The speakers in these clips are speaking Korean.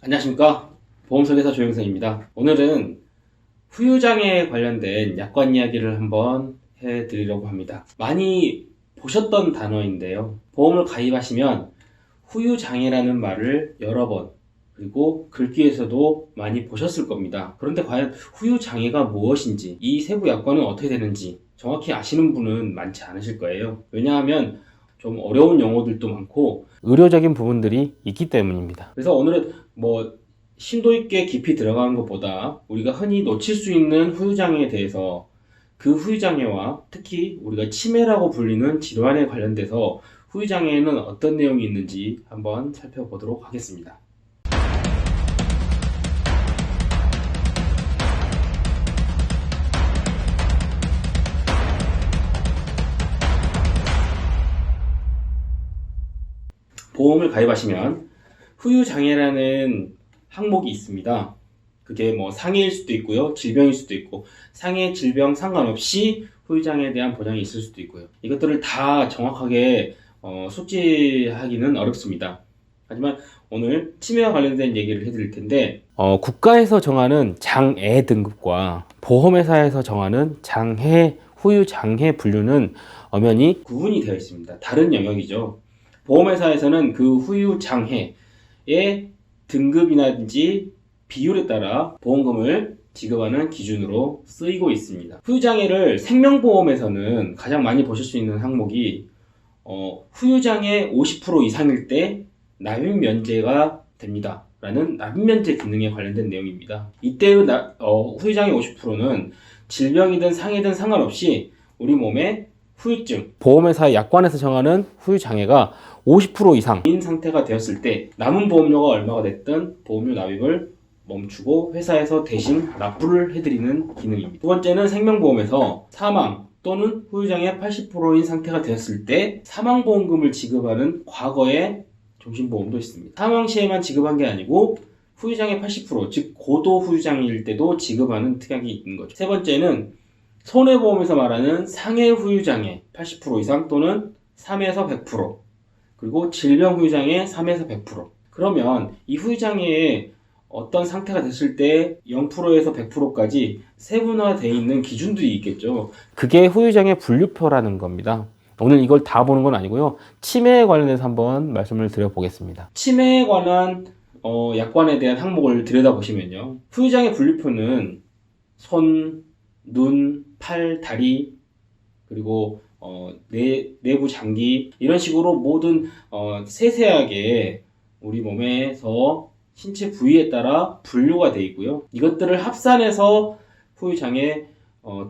안녕하십니까. 보험설계사 조영선입니다. 오늘은 후유장애에 관련된 약관 이야기를 한번 해드리려고 합니다. 많이 보셨던 단어인데요. 보험을 가입하시면 후유장애라는 말을 여러 번 그리고 글귀에서도 많이 보셨을 겁니다. 그런데 과연 후유장애가 무엇인지, 이 세부 약관은 어떻게 되는지 정확히 아시는 분은 많지 않으실 거예요. 왜냐하면 좀 어려운 용어들도 많고 의료적인 부분들이 있기 때문입니다. 그래서 오늘은 심도 있게 깊이 들어가는 것보다 우리가 흔히 놓칠 수 있는 후유장애에 대해서, 그 후유장애와 특히 우리가 치매라고 불리는 질환에 관련돼서 후유장애에는 어떤 내용이 있는지 한번 살펴보도록 하겠습니다. 보험을 가입하시면 후유장애라는 항목이 있습니다. 그게 상해일 수도 있고요, 질병일 수도 있고, 상해, 질병 상관없이 후유장애에 대한 보장이 있을 수도 있고요. 이것들을 다 정확하게 숙지하기는 어렵습니다. 하지만 오늘 치매와 관련된 얘기를 해드릴 텐데, 국가에서 정하는 장애 등급과 보험회사에서 정하는 장애, 후유장애 분류는 엄연히 구분이 되어 있습니다. 다른 영역이죠. 보험회사에서는 그 후유장애의 등급이라든지 비율에 따라 보험금을 지급하는 기준으로 쓰이고 있습니다. 후유장애를 생명보험에서는 가장 많이 보실 수 있는 항목이 후유장애 50% 이상일 때 납입 면제가 됩니다 라는 납입 면제 기능에 관련된 내용입니다. 이때의 후유장애 50%는 질병이든 상해든 상관없이 우리 몸에 후유증, 보험회사 약관에서 정하는 후유장애가 50% 이상인 상태가 되었을 때 남은 보험료가 얼마가 됐든 보험료 납입을 멈추고 회사에서 대신 납부를 해드리는 기능입니다. 두 번째는 생명보험에서 사망 또는 후유장애 80%인 상태가 되었을 때 사망보험금을 지급하는 과거의 종신보험도 있습니다. 사망 시에만 지급한 게 아니고 후유장애 80%, 즉 고도 후유장애일 때도 지급하는 특약이 있는 거죠. 세 번째는 손해보험에서 말하는 상해 후유장애 80% 이상 또는 3에서 100%, 그리고 질병 후유장애 3에서 100%. 그러면 이 후유장애에 어떤 상태가 됐을 때 0%에서 100%까지 세분화되어 있는 기준들이 있겠죠. 그게 후유장애 분류표라는 겁니다. 오늘 이걸 다 보는 건 아니고요. 치매에 관련해서 한번 말씀을 드려보겠습니다. 치매에 관한 약관에 대한 항목을 들여다보시면요. 후유장애 분류표는 손, 눈, 팔, 다리, 그리고 내부 장기, 이런 식으로 모든 세세하게 우리 몸에서 신체 부위에 따라 분류가 되어 있고요. 이것들을 합산해서 후유장애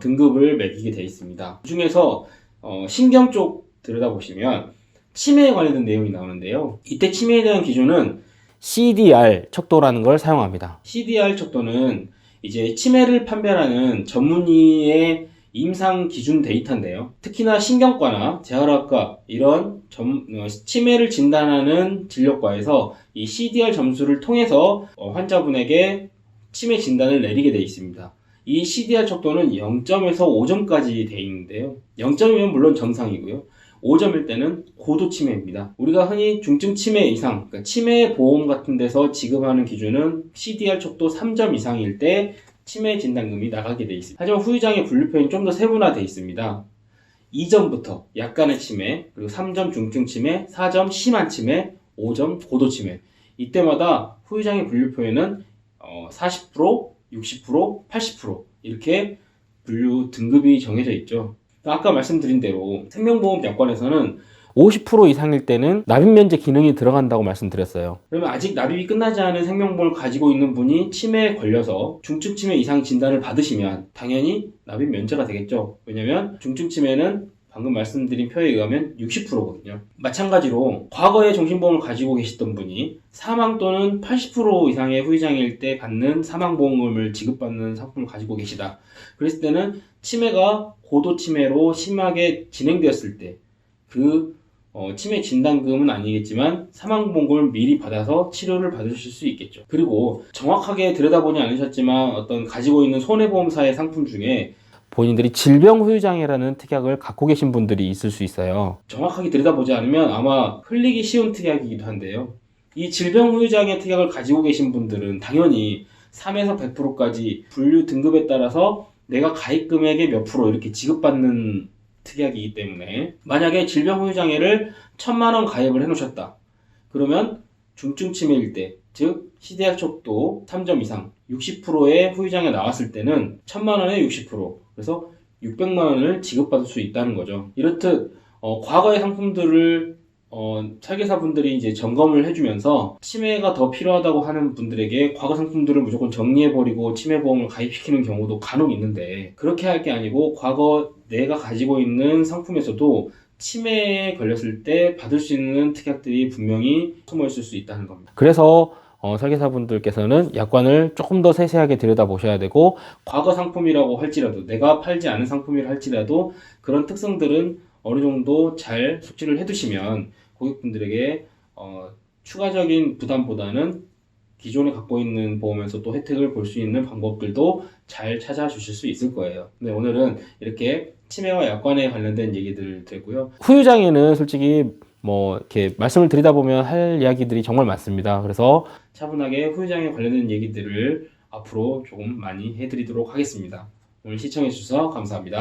등급을 매기게 되어 있습니다. 그 중에서 신경 쪽 들여다보시면 치매에 관련된 내용이 나오는데요. 이때 치매에 대한 기준은 CDR 척도라는 걸 사용합니다. CDR 척도는 이제 치매를 판별하는 전문의의 임상 기준 데이터인데요. 특히나 신경과나 재활학과 이런 치매를 진단하는 진료과에서 이 CDR 점수를 통해서 환자분에게 치매 진단을 내리게 되어 있습니다. 이 CDR 척도는 0점에서 5점까지 되어 있는데요. 0점이면 물론 정상이고요. 5점일 때는 고도 치매입니다. 우리가 흔히 중증 치매 이상, 그러니까 치매 보험 같은 데서 지급하는 기준은 CDR 척도 3점 이상일 때 치매 진단금이 나가게 되어 있습니다. 하지만 후유장애 분류표는 좀 더 세분화되어 있습니다. 2점부터 약간의 치매, 그리고 3점 중증 치매, 4점 심한 치매, 5점 고도 치매. 이때마다 후유장애 분류표에는 40%, 60%, 80% 이렇게 분류 등급이 정해져 있죠. 아까 말씀드린 대로 생명보험 약관에서는 50% 이상일 때는 납입면제 기능이 들어간다고 말씀드렸어요. 그러면 아직 납입이 끝나지 않은 생명보험을 가지고 있는 분이 치매에 걸려서 중증 치매 이상 진단을 받으시면 당연히 납입 면제가 되겠죠. 왜냐면 중증 치매는 방금 말씀드린 표에 의하면 60%거든요. 마찬가지로 과거에 종신보험을 가지고 계셨던 분이 사망 또는 80% 이상의 후유장애일 때 받는 사망보험금을 지급받는 상품을 가지고 계시다. 그랬을 때는 치매가 고도 치매로 심하게 진행되었을 때 치매 진단금은 아니겠지만 사망보험금을 미리 받아서 치료를 받으실 수 있겠죠. 그리고 정확하게 들여다보지 않으셨지만 어떤 가지고 있는 손해보험사의 상품 중에 본인들이 질병 후유장애라는 특약을 갖고 계신 분들이 있을 수 있어요. 정확하게 들여다보지 않으면 아마 흘리기 쉬운 특약이기도 한데요. 이 질병 후유장애 특약을 가지고 계신 분들은 당연히 3에서 100%까지 분류 등급에 따라서 내가 가입 금액의 몇 프로 이렇게 지급받는 특약이기 때문에 만약에 질병 후유장애를 1,000만 원 가입을 해놓으셨다. 그러면 중증 치매일 때, 즉 시대학 척도 3점 이상 60%의 후유장애 나왔을 때는 1,000만 원에 60%, 그래서 600만 원을 지급받을 수 있다는 거죠. 이렇듯 과거의 상품들을 설계사분들이 이제 점검을 해주면서 치매가 더 필요하다고 하는 분들에게 과거 상품들을 무조건 정리해버리고 치매보험을 가입시키는 경우도 간혹 있는데, 그렇게 할 게 아니고 과거 내가 가지고 있는 상품에서도 치매에 걸렸을 때 받을 수 있는 특약들이 분명히 숨어 있을 수 있다는 겁니다. 그래서 설계사분들께서는 약관을 조금 더 세세하게 들여다보셔야 되고, 과거 상품이라고 할지라도, 내가 팔지 않은 상품이라 할지라도 그런 특성들은 어느 정도 잘 숙지를 해두시면 고객분들에게 추가적인 부담보다는 기존에 갖고 있는 보험에서 또 혜택을 볼 수 있는 방법들도 잘 찾아주실 수 있을 거예요. 네, 오늘은 이렇게 치매와 약관에 관련된 얘기들을 드렸고요. 후유장애는 솔직히 뭐 이렇게 말씀을 드리다 보면 할 이야기들이 정말 많습니다. 그래서 차분하게 후유장애 관련된 얘기들을 앞으로 조금 많이 해드리도록 하겠습니다. 오늘 시청해 주셔서 감사합니다.